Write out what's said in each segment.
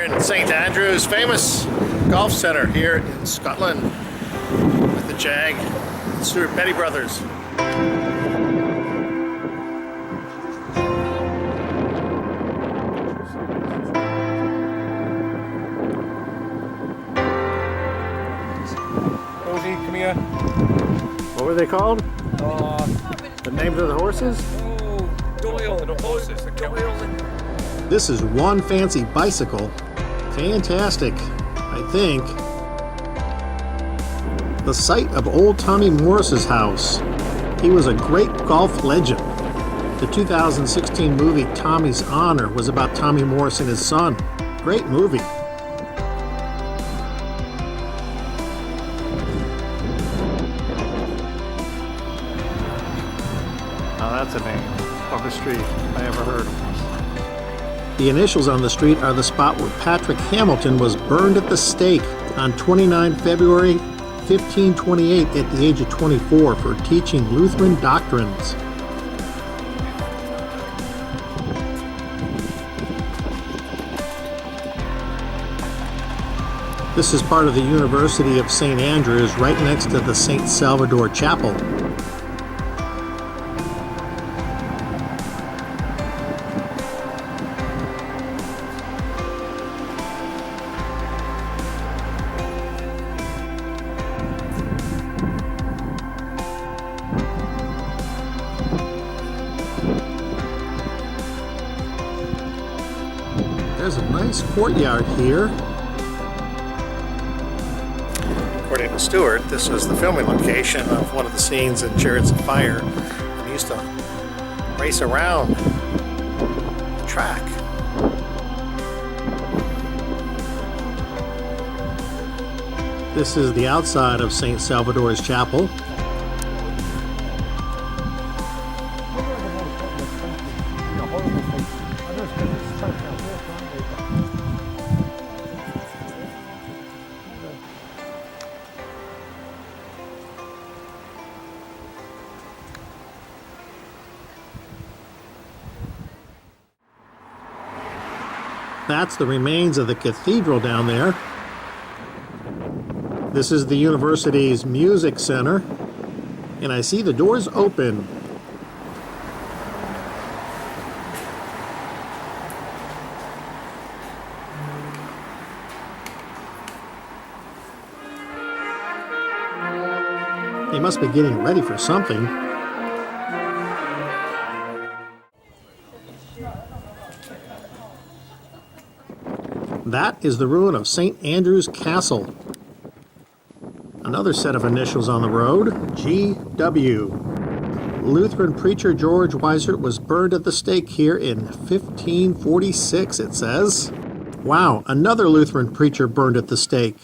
in St. Andrews, famous golf center here in Scotland with the Jag and Stuart Betty brothers. Rosie, come here. What were they called? The names of the horses? Doyle and the horses. This is one fancy bicycle. Fantastic, I think. The site of old Tommy Morris's house. He was a great golf legend. The 2016 movie Tommy's Honor was about Tommy Morris and his son. Great movie. Now that's a name of a street I ever heard of. The initials on the street are the spot where Patrick Hamilton was burned at the stake on 29 February 1528 at the age of 24 for teaching Lutheran doctrines. This is part of the University of St. Andrews, right next to the St. Salvador Chapel. There's a nice courtyard here. According to Stuart, this was the filming location of one of the scenes in Chariots of Fire. And he used to race around the track. This is the outside of St. Salvador's Chapel. That's the remains of the cathedral down there. This is the university's music center, and I see the doors open. They must be getting ready for something. That is the ruin of St. Andrews Castle. Another set of initials on the road, G.W. Lutheran preacher George Weisert was burned at the stake here in 1546, it says. Wow, another Lutheran preacher burned at the stake.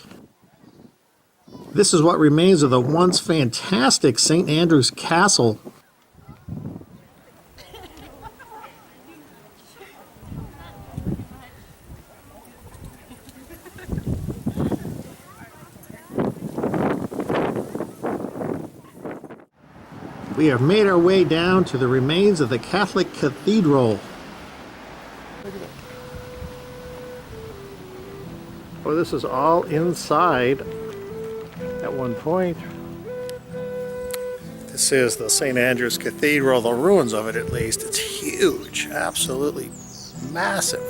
This is what remains of the once fantastic St. Andrews Castle. We have made our way down to the remains of the Catholic Cathedral. Well, this is all inside at one point. This is the St. Andrews Cathedral, the ruins of it at least. It's huge, absolutely massive.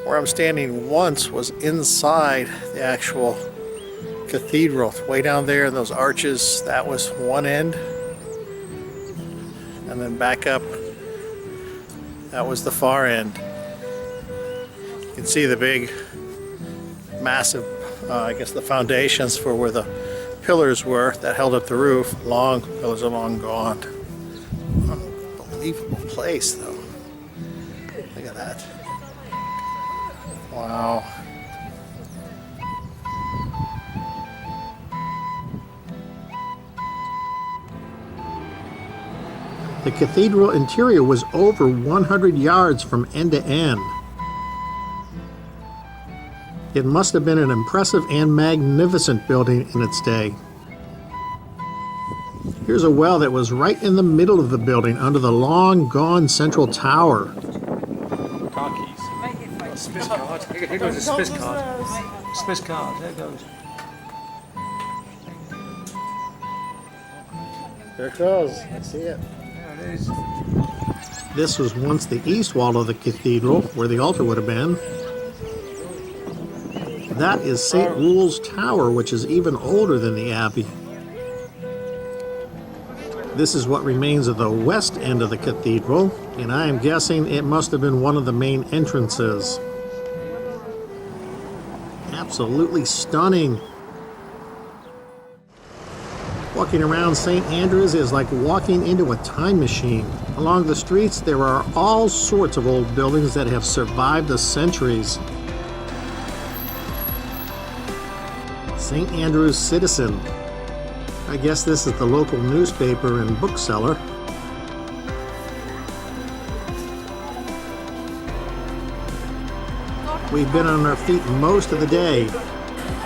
Where I'm standing once was inside the actual cathedral. Way down there in those arches, that was one end. And then back up, that was the far end. You can see the big, massive, I guess the foundations for where the pillars were that held up the roof. Long pillars are long gone. Unbelievable place though. Look at that. Wow. The cathedral interior was over 100 yards from end to end. It must have been an impressive and magnificent building in its day. Here's a well that was right in the middle of the building under the long gone central tower. Car keys. SPiS card. Here goes a SPiS card. SPiS card, there it goes. There it goes. I see it. There it is. This was once the east wall of the cathedral, where the altar would have been. That is St. Rule's Tower, which is even older than the abbey. This is what remains of the west end of the cathedral, and I am guessing it must have been one of the main entrances. Absolutely stunning. Walking around St. Andrews is like walking into a time machine. Along the streets, there are all sorts of old buildings that have survived the centuries. St. Andrews Citizen. I guess this is the local newspaper and bookseller. We've been on our feet most of the day.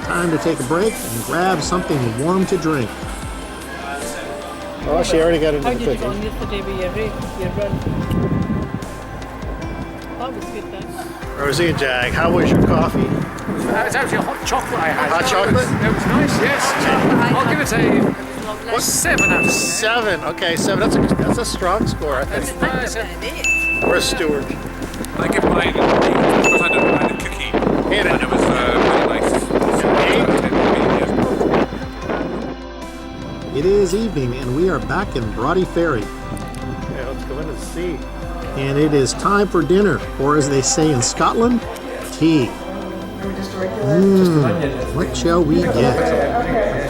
Time to take a break and grab something warm to drink. Oh, she already got into How the did you go cooking. on yesterday with your run? That was good then. Rosie and Jag, how was your coffee? It's actually a hot chocolate I had. Hot chocolate? It was nice, yes. I'll give it a 7 out of 10. 7. Okay, 7. That's a strong score, I think. Nice. Where's Stuart? I give mine because I had a cookie. And And it was really nice. It is evening, and we are back in Brodie Ferry. Okay, let's go in and see. And it is time for dinner, or as they say in Scotland, tea. What shall we get?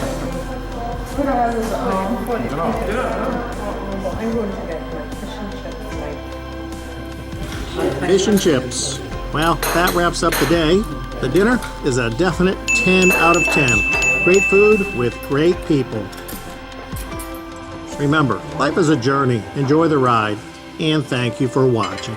Fish and chips. Well, that wraps up the day. The dinner is a definite 10 out of 10. Great food with great people. Remember, life is a journey. Enjoy the ride, and thank you for watching.